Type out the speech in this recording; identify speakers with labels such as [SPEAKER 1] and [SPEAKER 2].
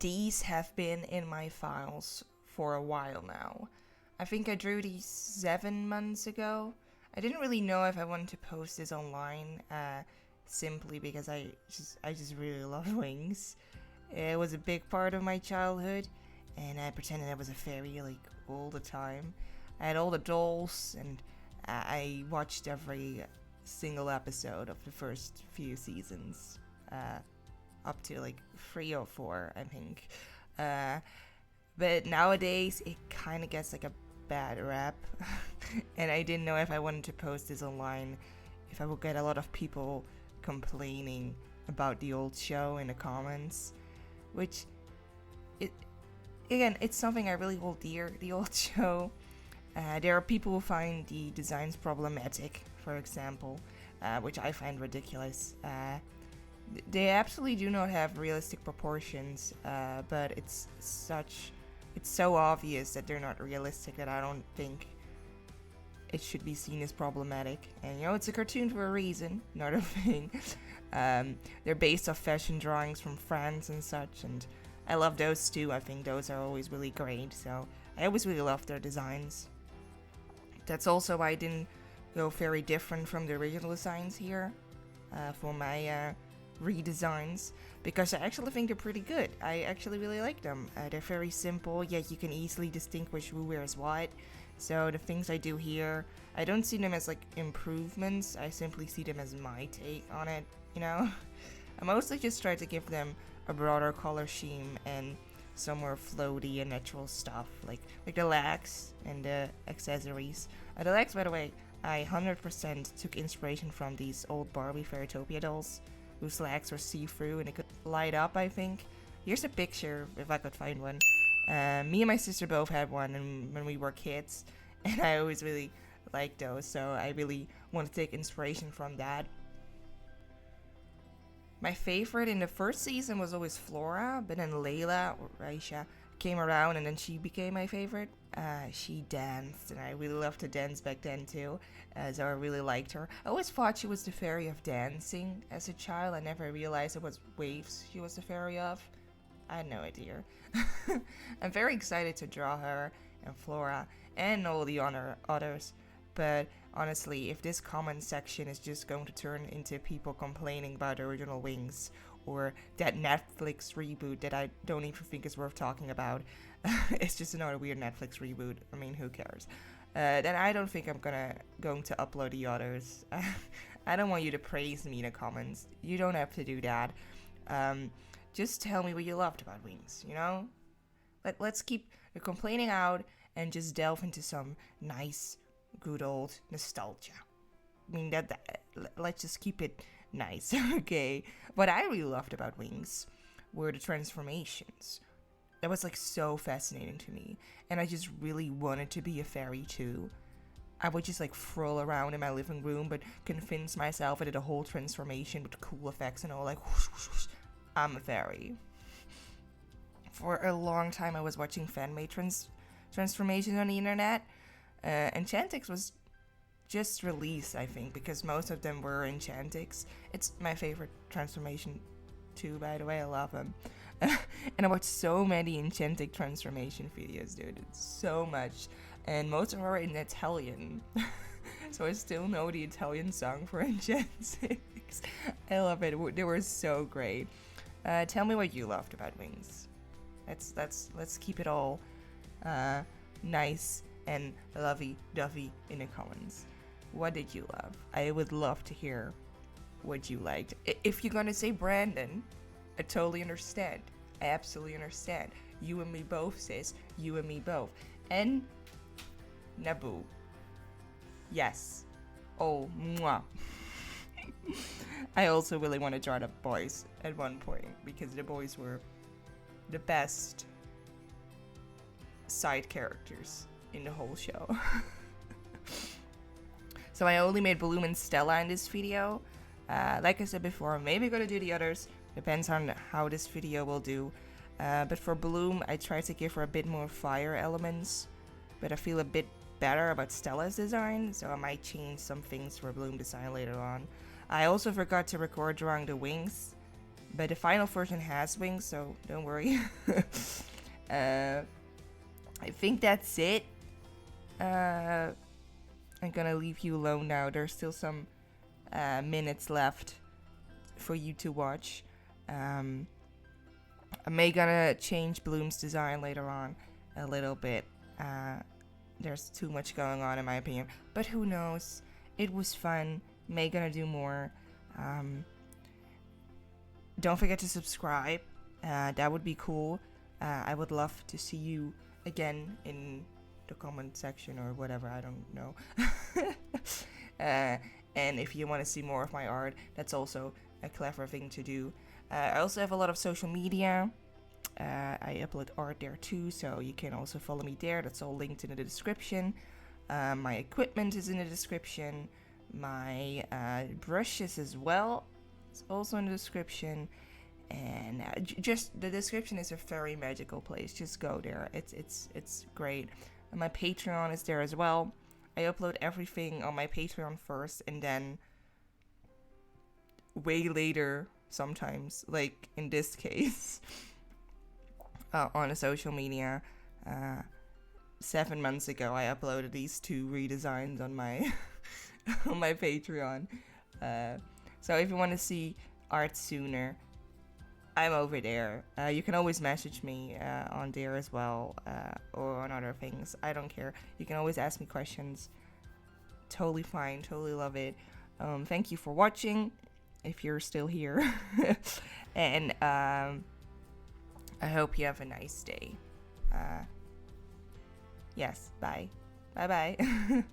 [SPEAKER 1] these have been in my files for a while now. I think I drew these 7 months ago. I didn't really know if I wanted to post this online, simply because I just really love Winx. It was a big part of my childhood, and I pretended I was a fairy like all the time. I had all the dolls, and I watched every single episode of the first few seasons, up to like 3 or 4, I think. But nowadays, it kind of gets like a bad rap, and I didn't know if I wanted to post this online, if I would get a lot of people complaining about the old show in the comments, which, it's something I really hold dear, the old show. There are people who find the designs problematic, for example, which I find ridiculous. They absolutely do not have realistic proportions, but it's so obvious that they're not realistic that I don't think it should be seen as problematic. And it's a cartoon for a reason, not a thing. They're based off fashion drawings from France and such, and I love those too. I think those are always really great, so I always really love their designs. That's also why I didn't go very different from the original designs here for my redesigns, because I actually think they're pretty good. I actually really like them. They're very simple, yet you can easily distinguish who wears what. So the things I do here, I don't see them as like improvements, I simply see them as my take on it, I mostly just try to give them a broader color scheme and some more floaty and natural stuff, like the legs and the accessories. The legs, by the way, I 100% took inspiration from these old Barbie Fairytopia dolls, whose legs were see-through and they could light up, I think. Here's a picture, if I could find one. Me and my sister both had one when we were kids, and I always really liked those, so I really want to take inspiration from that. My favorite in the first season was always Flora, but then Layla, or Raisha, came around and then she became my favorite. She danced, and I really loved to dance back then too, so I really liked her. I always thought she was the fairy of dancing as a child. I never realized it was waves she was the fairy of. I had no idea. I'm very excited to draw her and Flora and all the others, but honestly, if this comment section is just going to turn into people complaining about the original Winx, or that Netflix reboot that I don't even think is worth talking about, it's just another weird Netflix reboot, I mean, who cares, then I don't think I'm going to upload the others. I don't want you to praise me in the comments. You don't have to do that. Just tell me what you loved about Winx, Let's keep the complaining out and just delve into some nice, good old nostalgia. I mean, let's just keep it nice, okay? What I really loved about Winx were the transformations. That was like so fascinating to me, and I just really wanted to be a fairy too. I would just like whirl around in my living room, but convince myself I did a whole transformation with cool effects and all, like whoosh, whoosh, whoosh. I'm a fairy. For a long time I was watching fan-made transformations on the internet. Enchantix was just released, I think, because most of them were Enchantix. It's my favorite transformation too, by the way. I love them. And I watched so many Enchantix transformation videos, dude. It's so much. And most of them are in Italian. So I still know the Italian song for Enchantix. I love it. They were so great. Tell me what you loved about Winx. Let's keep it all nice and lovey-dovey in the comments. What did you love? I would love to hear what you liked. If you're gonna say Brandon, I totally understand. I absolutely understand. You and me both, sis. You and me both. And Naboo. Yes. Oh, mwah. I also really want to draw the boys at one point, because the boys were the best side characters in the whole show. So I only made Bloom and Stella in this video. Like I said before, maybe gonna do the others. Depends on how this video will do. But for Bloom, I tried to give her a bit more fire elements, but I feel a bit better about Stella's design, so I might change some things for Bloom design later on. I also forgot to record drawing the Winx, But the final version has wings, so don't worry. I think that's it. I'm gonna leave you alone now. There's still some minutes left for you to watch. I may gonna change Bloom's design later on a little bit. There's too much going on in my opinion, but who knows? It was fun. May gonna do more. Don't forget to subscribe. That would be cool. I would love to see you again in the comment section or whatever, I don't know. And if you want to see more of my art, that's also a clever thing to do. I also have a lot of social media. I upload art there too, so you can also follow me there. That's all linked in the description. My equipment is in the description. My brushes as well. It's also in the description. And just the description is a very magical place. Just go there. It's great. And my Patreon is there as well. I upload everything on my Patreon first, and then way later, sometimes, like in this case, on a social media. 7 months ago, I uploaded these 2 redesigns on my on my Patreon. So if you want to see art sooner, I'm over there. You can always message me on there as well, or on other things. I don't care. You can always ask me questions. Totally fine. Totally love it. Thank you for watching, if you're still here. And I hope you have a nice day. Yes, bye. Bye-bye.